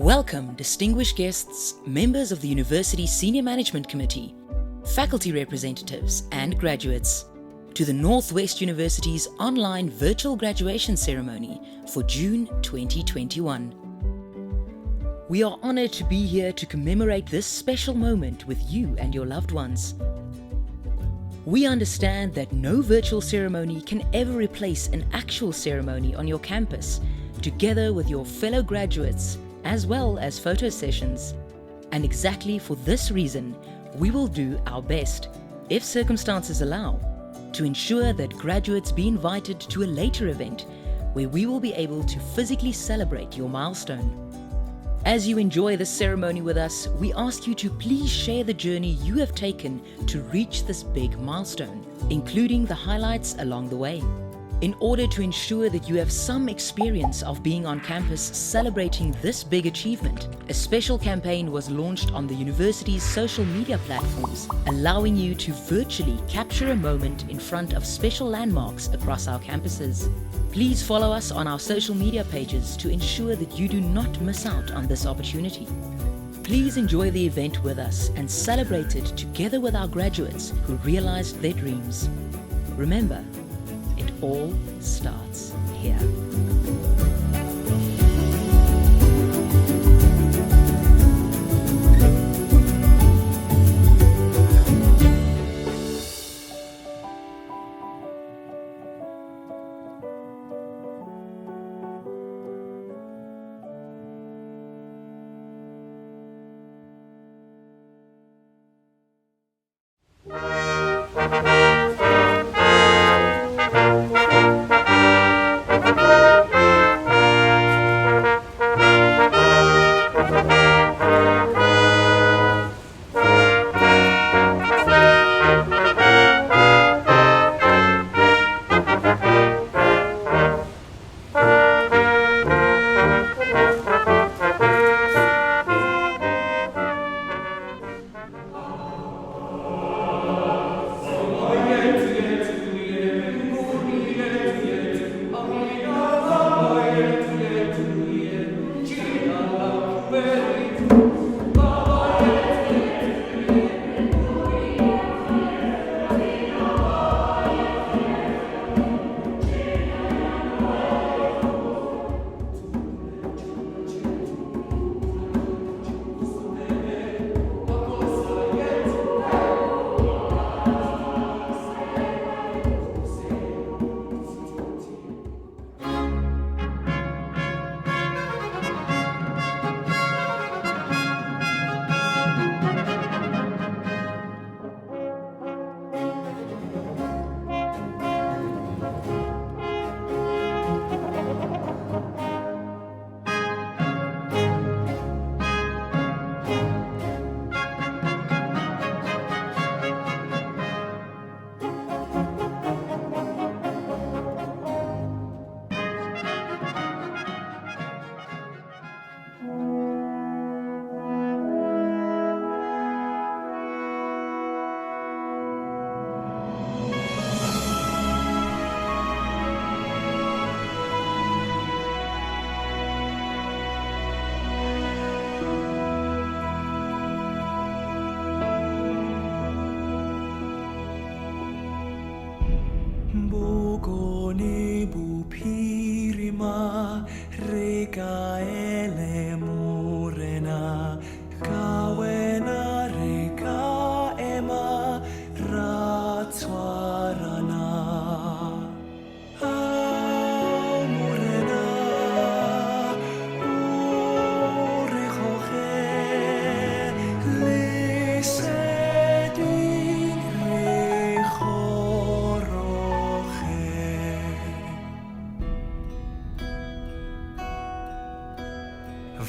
Welcome, distinguished guests, members of the University's Senior Management Committee, faculty representatives, and graduates, to the Northwest-University's online virtual graduation ceremony for June 2021. We are honored to be here to commemorate this special moment with you and your loved ones. We understand that no virtual ceremony can ever replace an actual ceremony on your campus, together with your fellow graduates, as well as photo sessions. And exactly for this reason, we will do our best, if circumstances allow, to ensure that graduates be invited to a later event where we will be able to physically celebrate your milestone. As you enjoy this ceremony with us, we ask you to please share the journey you have taken to reach this big milestone, including the highlights along the way. In order to ensure that you have some experience of being on campus celebrating this big achievement, a special campaign was launched on the university's social media platforms, allowing you to virtually capture a moment in front of special landmarks across our campuses. Please follow us on our social media pages to ensure that you do not miss out on this opportunity. Please enjoy the event with us and celebrate it together with our graduates who realized their dreams. Remember, it all starts here.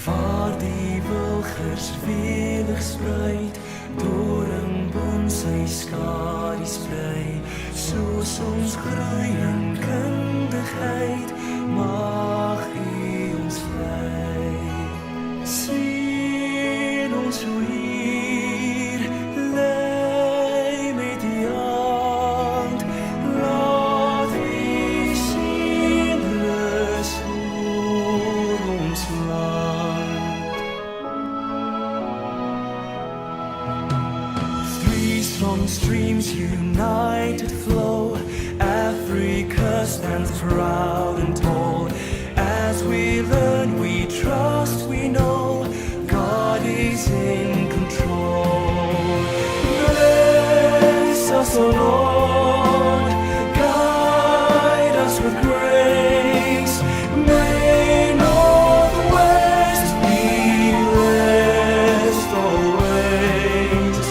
Waar die wilgers welig spruit, doringbom sy skadu sprei, soos ons groei in kundigheid, mag U ons lei. Sien ons hoe hier lei met die hand, laat U sien rus oor ons land. streams united flow. Africa stands proud and tall. As we learn, we trust, we know God is in control. Bless us, O Lord, guide us with grace. May Northwest be blessed always.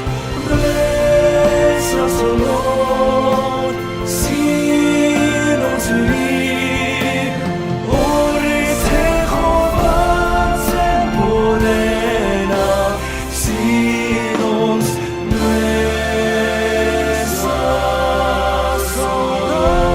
Bless us, O Lord, sing unto thee. Ore Jehovah temporena, sing ons, bless us, O Lord.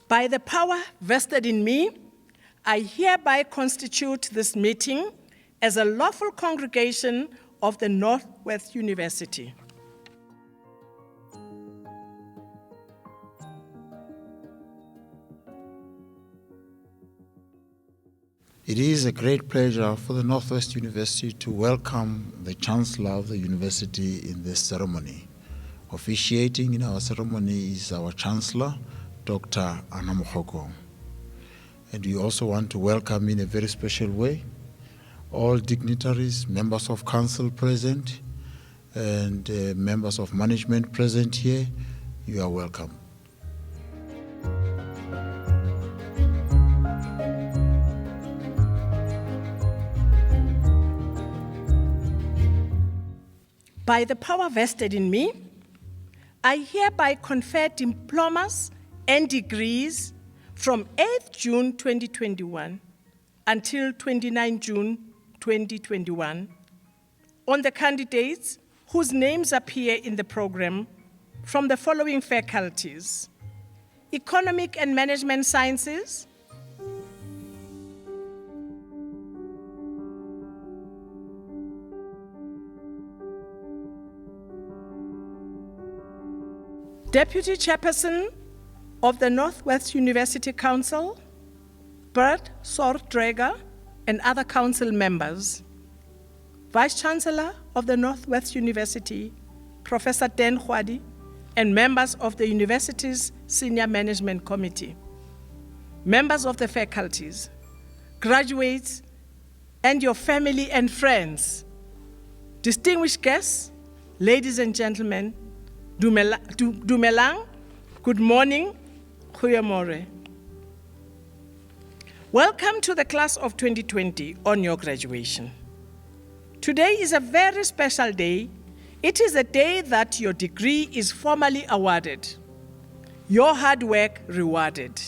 By the power vested in me, I hereby constitute this meeting as a lawful congregation of the Northwest University. It is a great pleasure for the Northwest University to welcome the Chancellor of the University in this ceremony. Officiating in our ceremony is our Chancellor, Dr. nwu-pukke. And we also want to welcome in a very special way all dignitaries, members of council present, and members of management present here. You are welcome. By the power vested in me, I hereby confer diplomas and degrees from 8th June 2021 until 29 June 2021 on the candidates whose names appear in the program from the following faculties: Economic and Management Sciences, Deputy Chairperson of the Northwest University Council, Bert Sortreger, and other council members, Vice Chancellor of the Northwest University, Professor Den Hwadi, and members of the university's Senior Management Committee, members of the faculties, graduates, and your family and friends, distinguished guests, ladies and gentlemen, Dumelang, good morning, goeiemorgen. Welcome to the class of 2020 on your graduation. Today is a very special day. It is a day that your degree is formally awarded, your hard work rewarded.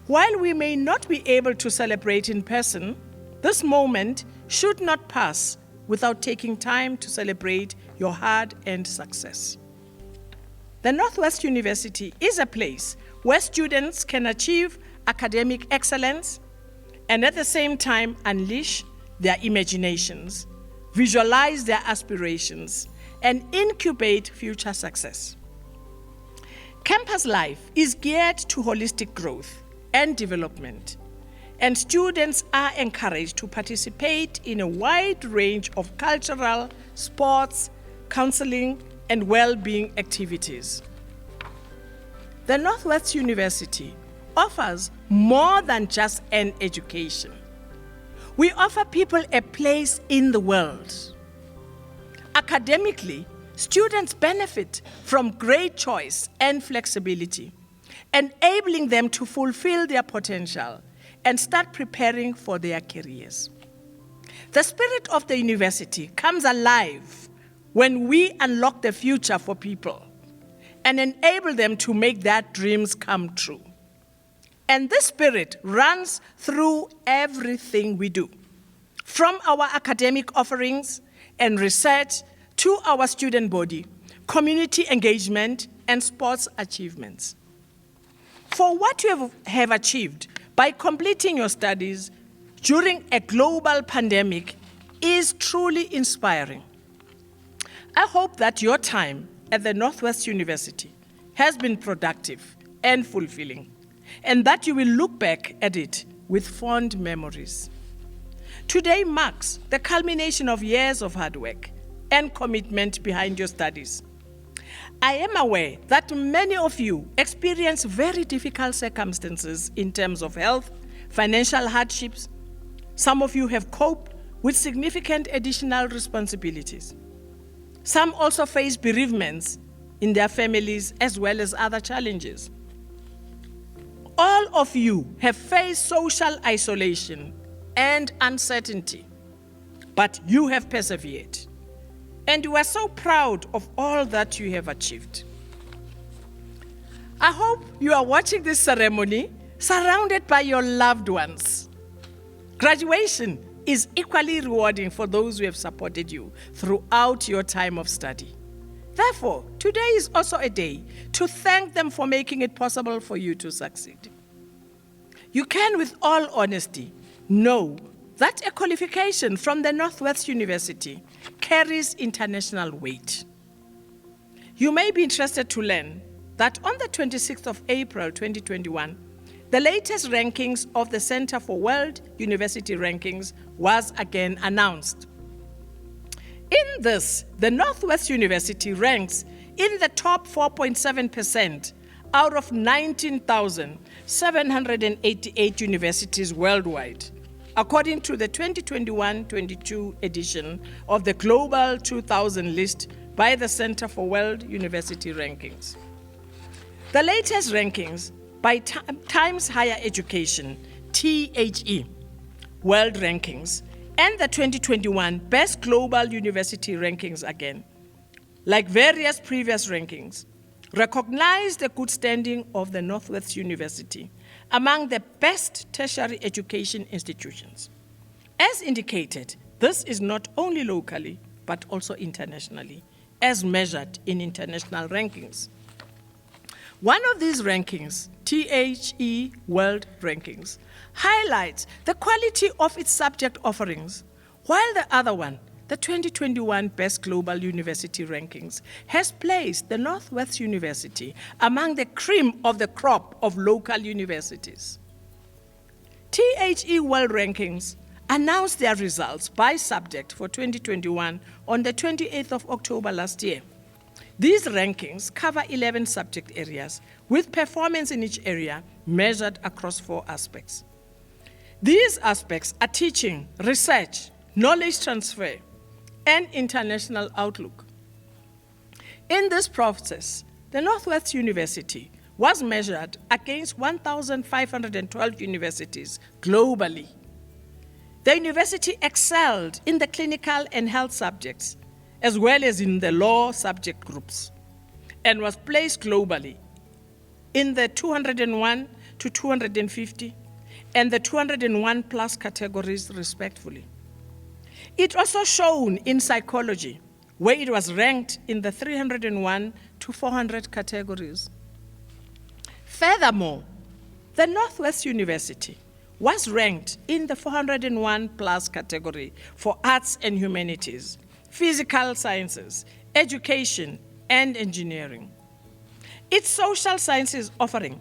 While we may not be able to celebrate in person, this moment should not pass without taking time to celebrate your hard-earned success. The Northwest University is a place where students can achieve academic excellence and at the same time unleash their imaginations, visualize their aspirations, and incubate future success. Campus life is geared to holistic growth and development, and students are encouraged to participate in a wide range of cultural, sports, counseling, and well-being activities. The Northwest University offers more than just an education. We offer people a place in the world. Academically, students benefit from great choice and flexibility, enabling them to fulfill their potential and start preparing for their careers. The spirit of the university comes alive when we unlock the future for people and enable them to make their dreams come true. And this spirit runs through everything we do, from our academic offerings and research to our student body, community engagement, and sports achievements. For what you have achieved by completing your studies during a global pandemic is truly inspiring. I hope that your time at the Northwest University has been productive and fulfilling, and that you will look back at it with fond memories. Today marks the culmination of years of hard work and commitment behind your studies. I am aware that many of you experience very difficult circumstances in terms of health, financial hardships. Some of you have coped with significant additional responsibilities. Some also face bereavements in their families as well as other challenges. All of you have faced social isolation and uncertainty, but you have persevered. And we are so proud of all that you have achieved. I hope you are watching this ceremony surrounded by your loved ones. Graduation is equally rewarding for those who have supported you throughout your time of study. Therefore, today is also a day to thank them for making it possible for you to succeed. You can, with all honesty, know that a qualification from the Northwest University carries international weight. You may be interested to learn that on the 26th of April 2021, the latest rankings of the Center for World University Rankings was again announced. In this, the Northwest University ranks in the top 4.7% out of 19,788 universities worldwide, according to the 2021-22 edition of the Global 2000 list by the Center for World University Rankings. The latest rankings by Times Higher Education, THE, World Rankings, and the 2021 Best Global University Rankings again, like various previous rankings, recognize the good standing of the Northwest University among the best tertiary education institutions. As indicated, this is not only locally, but also internationally, as measured in international rankings. One of these rankings, THE World Rankings, highlights the quality of its subject offerings, while the other one, the 2021 Best Global University Rankings, has placed the Northwest University among the cream of the crop of local universities. THE World Rankings announced their results by subject for 2021 on the 28th of October last year. These rankings cover 11 subject areas, with performance in each area measured across 4 aspects. These aspects are teaching, research, knowledge transfer, and international outlook. In this process, the Northwest University was measured against 1,512 universities globally. The university excelled in the clinical and health subjects, as well as in the law subject groups, and was placed globally in the 201 to 250 and the 201 plus categories respectively. It also shone in psychology, where it was ranked in the 301 to 400 categories. Furthermore, the Northwest University was ranked in the 401 plus category for arts and humanities, physical sciences, education, and engineering. Its social sciences offering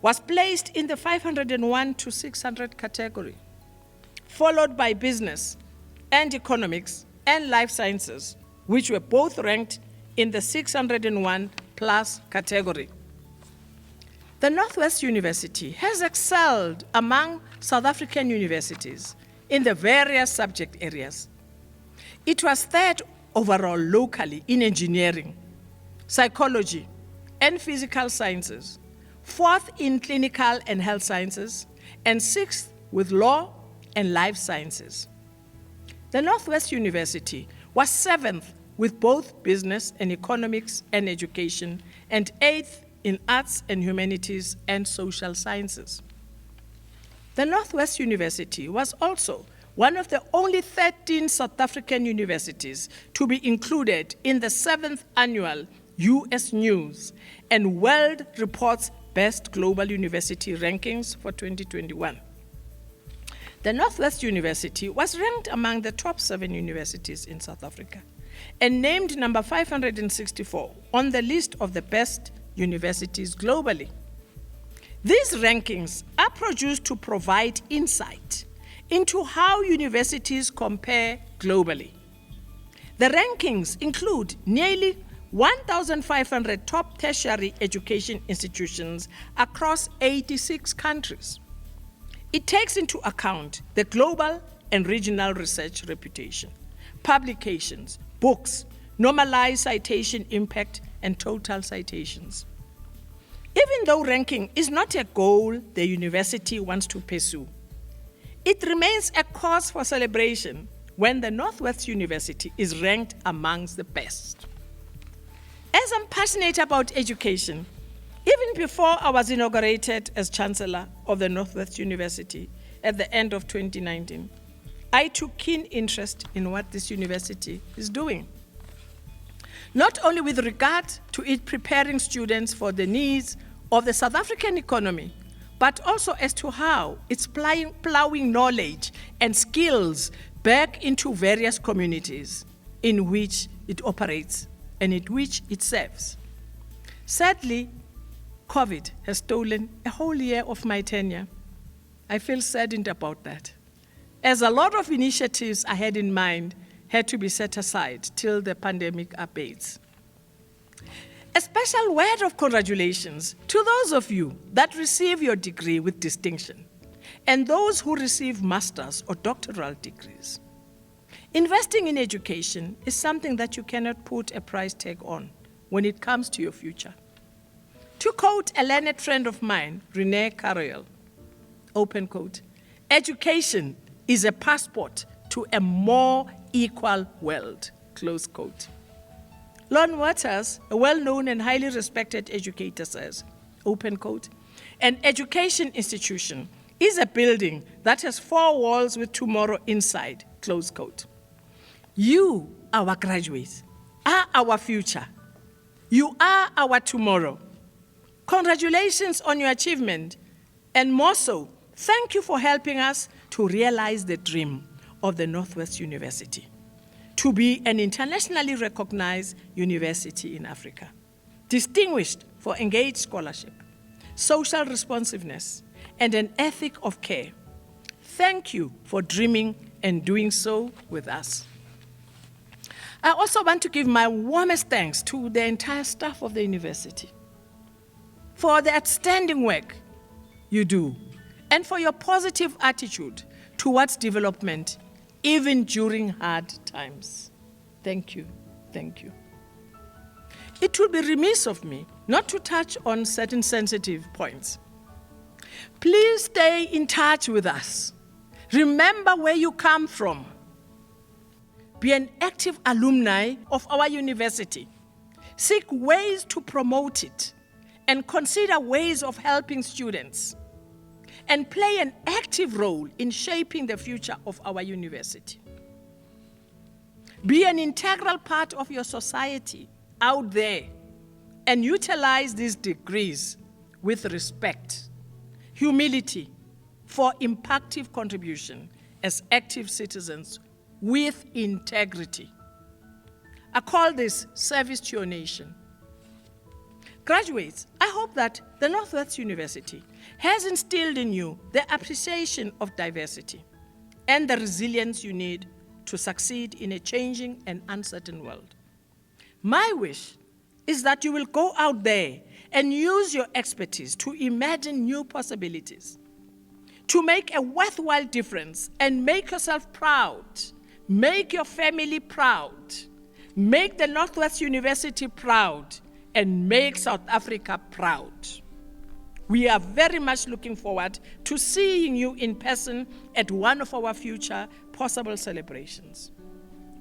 was placed in the 501 to 600 category, followed by business and economics and life sciences, which were both ranked in the 601 plus category. The Northwest University has excelled among South African universities in the various subject areas. It was third overall locally in engineering, psychology, and physical sciences, fourth in clinical and health sciences, and sixth with law and life sciences. The Northwest University was seventh with both business and economics and education, and eighth in arts and humanities and social sciences. The Northwest University was also one of the only 13 South African universities to be included in the 7th annual US News and World Report's Best Global University Rankings for 2021. The Northwest University was ranked among the top 7 universities in South Africa and named number 564 on the list of the best universities globally. These rankings are produced to provide insight into how universities compare globally. The rankings include nearly 1,500 top tertiary education institutions across 86 countries. It takes into account the global and regional research reputation, publications, books, normalized citation impact, and total citations. Even though ranking is not a goal the university wants to pursue, it remains a cause for celebration when the Northwest University is ranked amongst the best. As I'm passionate about education, even before I was inaugurated as Chancellor of the Northwest University at the end of 2019, I took keen interest in what this university is doing. Not only with regard to it preparing students for the needs of the South African economy, but also as to how it's plowing knowledge and skills back into various communities in which it operates and in which it serves. Sadly, COVID has stolen a whole year of my tenure. I feel saddened about that, as a lot of initiatives I had in mind had to be set aside till the pandemic abates. A special word of congratulations to those of you that receive your degree with distinction and those who receive master's or doctoral degrees. Investing in education is something that you cannot put a price tag on when it comes to your future. To quote a learned friend of mine, Renee Carriel, open quote, "Education is a passport to a more equal world," close quote. Lon Waters, a well-known and highly respected educator, says, open quote, "An education institution is a building that has four walls with tomorrow inside," close quote. You, our graduates, are our future. You are our tomorrow. Congratulations on your achievement, and more so, thank you for helping us to realize the dream of the Northwest University, to be an internationally recognized university in Africa, distinguished for engaged scholarship, social responsiveness, and an ethic of care. Thank you for dreaming and doing so with us. I also want to give my warmest thanks to the entire staff of the university for the outstanding work you do and for your positive attitude towards development, even during hard times. Thank you, thank you. It would be remiss of me not to touch on certain sensitive points. Please stay in touch with us. Remember where you come from. Be an active alumni of our university. Seek ways to promote it and consider ways of helping students, and play an active role in shaping the future of our university. Be an integral part of your society out there and utilize these degrees with respect, humility, for impactful contribution as active citizens with integrity. I call this service to your nation. Graduates, I hope that the Northwest University has instilled in you the appreciation of diversity and the resilience you need to succeed in a changing and uncertain world. My wish is that you will go out there and use your expertise to imagine new possibilities, to make a worthwhile difference and make yourself proud, make your family proud, make the Northwest University proud, and make South Africa proud. We are very much looking forward to seeing you in person at one of our future possible celebrations.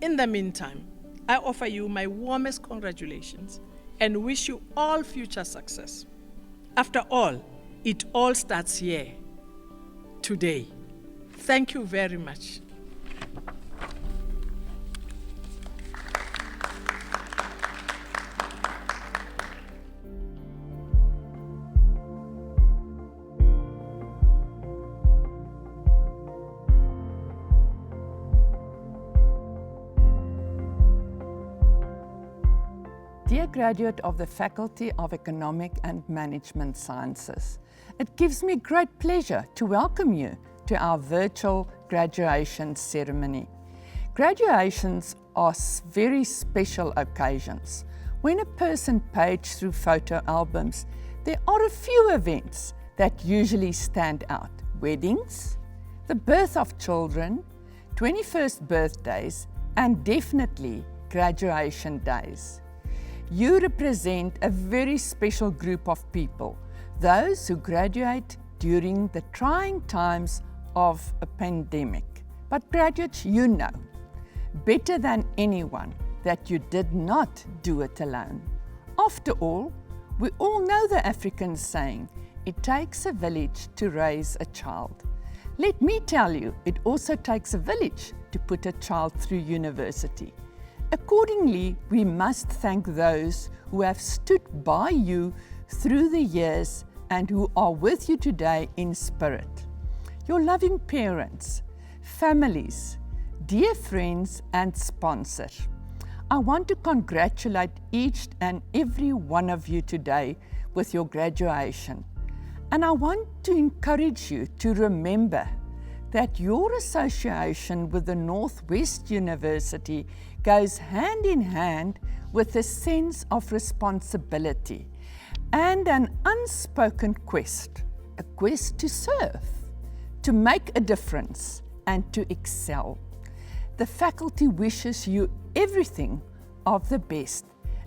In the meantime, I offer you my warmest congratulations and wish you all future success. After all, it all starts here, today. Thank you very much. Dear graduate of the Faculty of Economic and Management Sciences, it gives me great pleasure to welcome you to our virtual graduation ceremony. Graduations are very special occasions. When a person pages through photo albums, there are a few events that usually stand out. Weddings, the birth of children, 21st birthdays, and definitely graduation days. You represent a very special group of people, those who graduate during the trying times of a pandemic. But graduates, you know, better than anyone, that you did not do it alone. After all, we all know the African saying, it takes a village to raise a child. Let me tell you, it also takes a village to put a child through university. Accordingly, we must thank those who have stood by you through the years and who are with you today in spirit. Your loving parents, families, dear friends and sponsors. I want to congratulate each and every one of you today with your graduation. And I want to encourage you to remember that your association with the Northwest University goes hand in hand with a sense of responsibility and an unspoken quest, a quest to serve, to make a difference and to excel. The faculty wishes you everything of the best,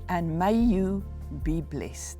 and may you be blessed.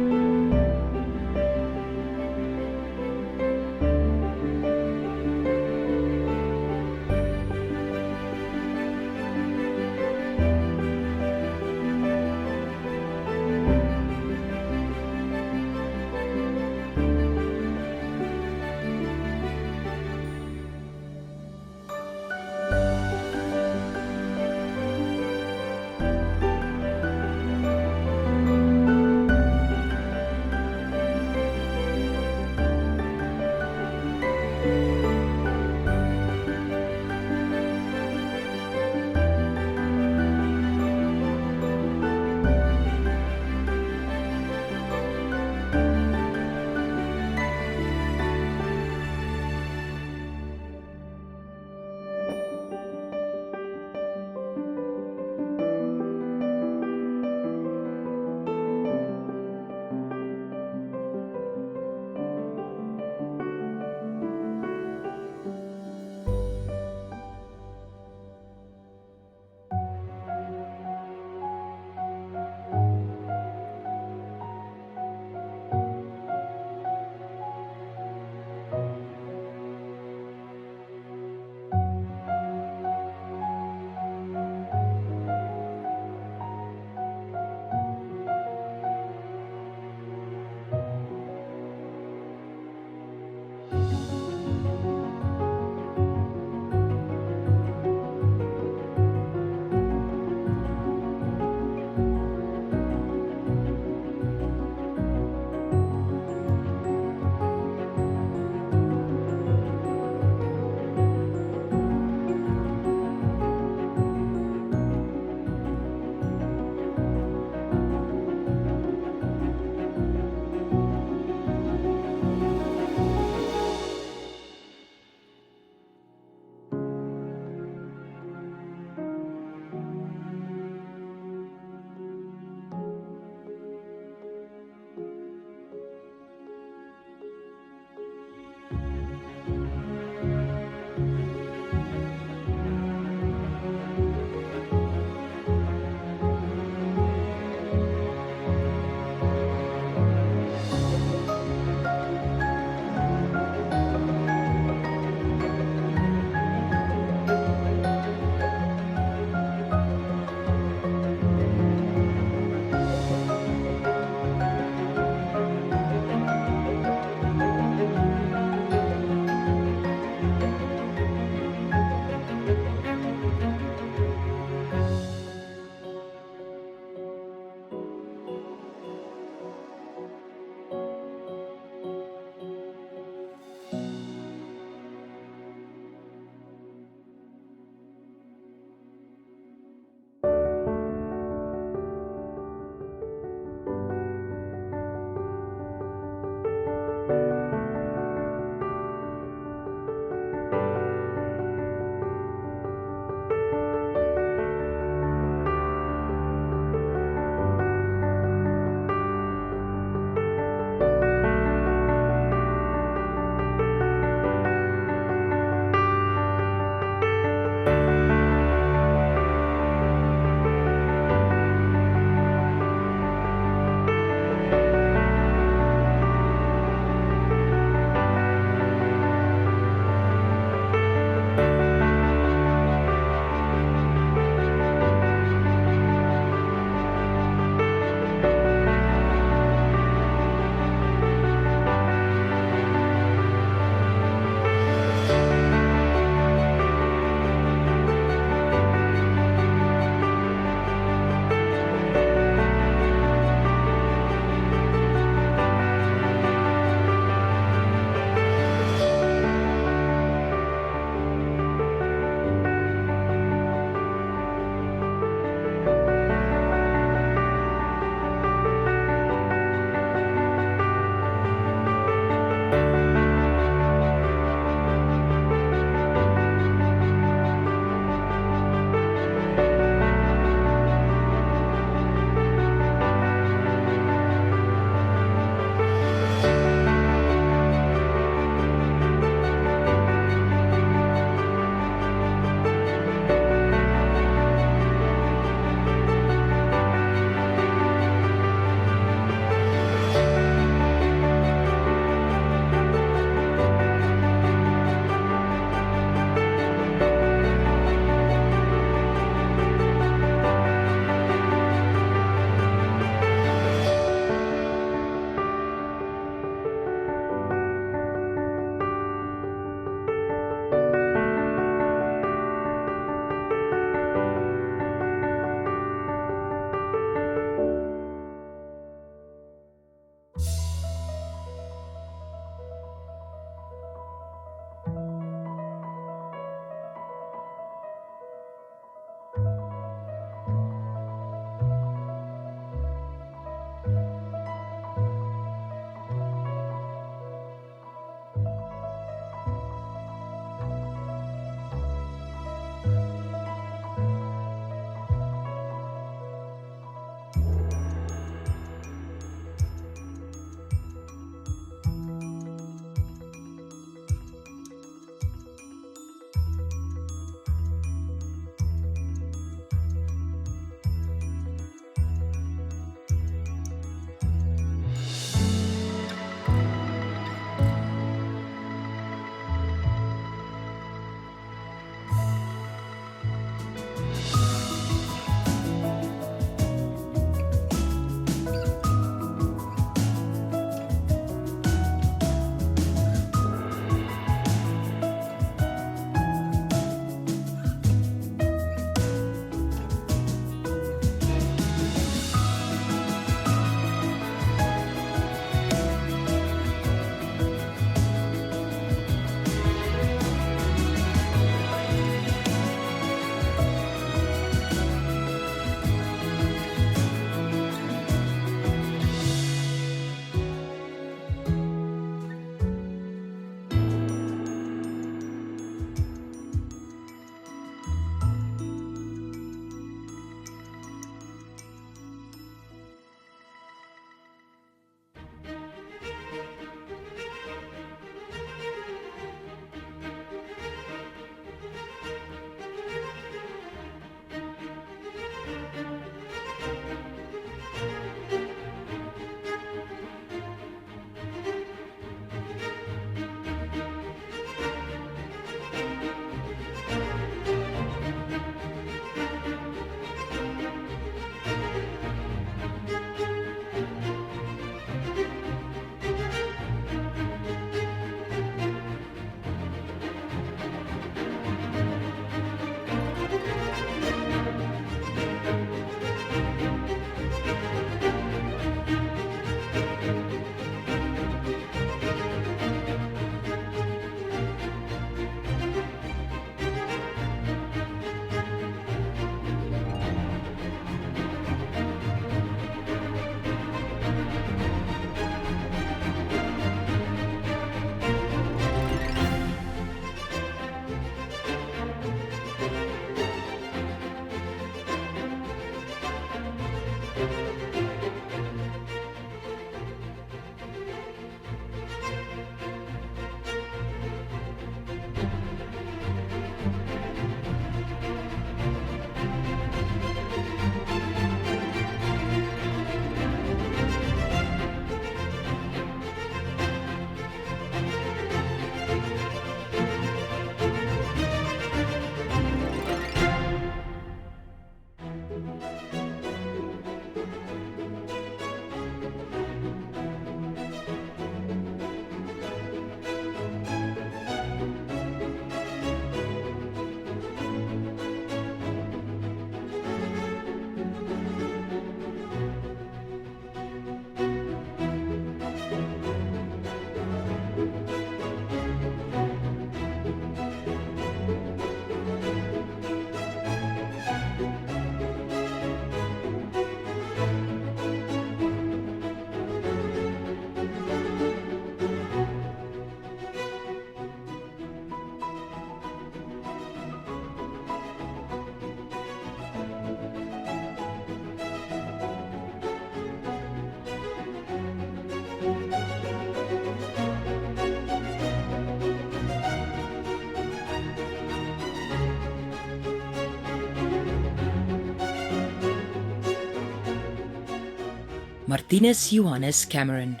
Martinus Johannes Cameron.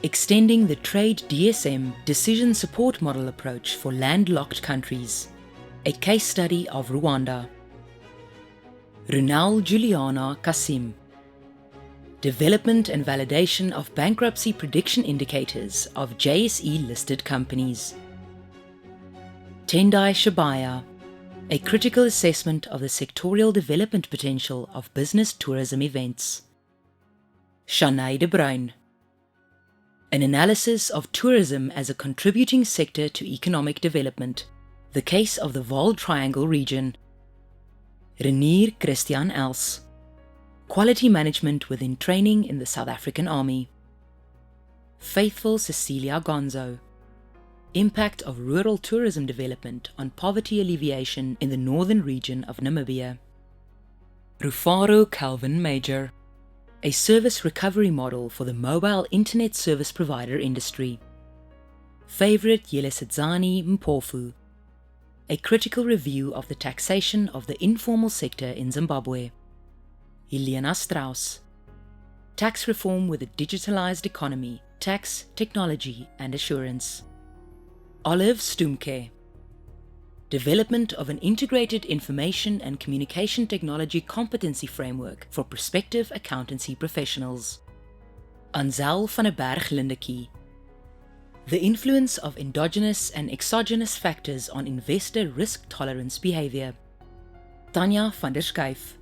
Extending the Trade DSM Decision Support Model approach for landlocked countries. A case study of Rwanda. Runal Juliana Kasim. Development and validation of bankruptcy prediction indicators of JSE-listed companies. Tendai Shabaya. A critical assessment of the sectorial development potential of business tourism events. Shanae de Bruin. An analysis of tourism as a contributing sector to economic development. The case of the Vaal Triangle region. Renier Christian Els. Quality management within training in the South African Army. Faithful Cecilia Gonzo. Impact of rural tourism development on poverty alleviation in the northern region of Namibia. Rufaro Calvin Major. A service recovery model for the mobile internet service provider industry. Favorite Yelesedzani Mpofu. A critical review of the taxation of the informal sector in Zimbabwe. Helena Strauss. Tax reform with a digitalized economy, tax, technology and assurance. Olive Stumke. Development of an integrated information and communication technology competency framework for prospective accountancy professionals. Anzel van der Berg Lindekie. The influence of endogenous and exogenous factors on investor risk tolerance behavior. Tanya van der Schuyf.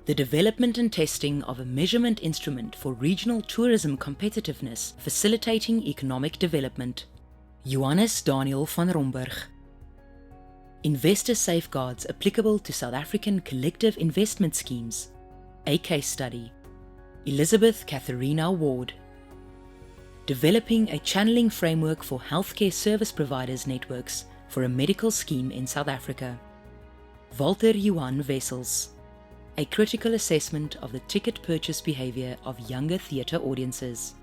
The development and testing of a measurement instrument for regional tourism competitiveness facilitating economic development. Johannes Daniel van Romburg. Investor safeguards applicable to South African collective investment schemes. A case study. Elizabeth Katharina Ward. Developing a channeling framework for healthcare service providers networks for a medical scheme in South Africa. Walter Johan Wessels. A critical assessment of the ticket purchase behavior of younger theatre audiences.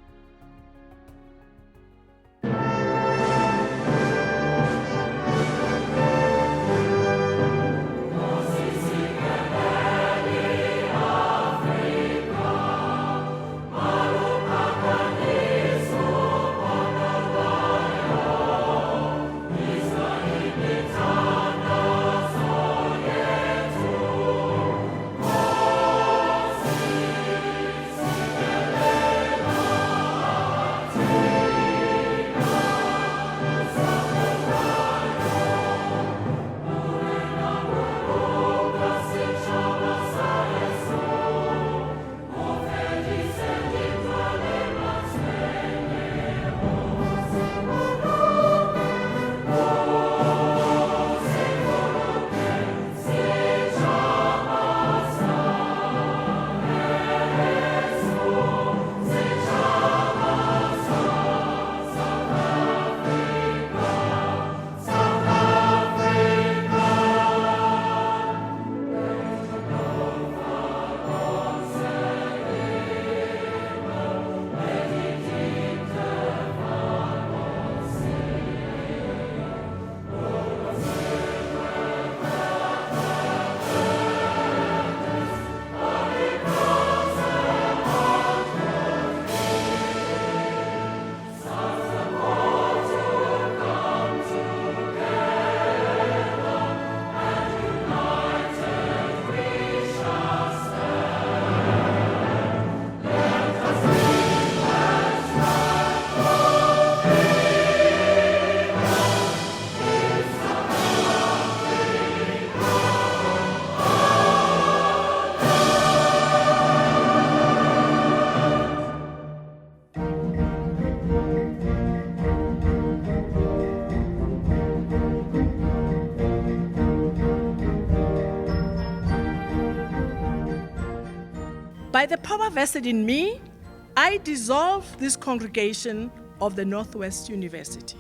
By the power vested in me, I dissolve this congregation of the Northwest University.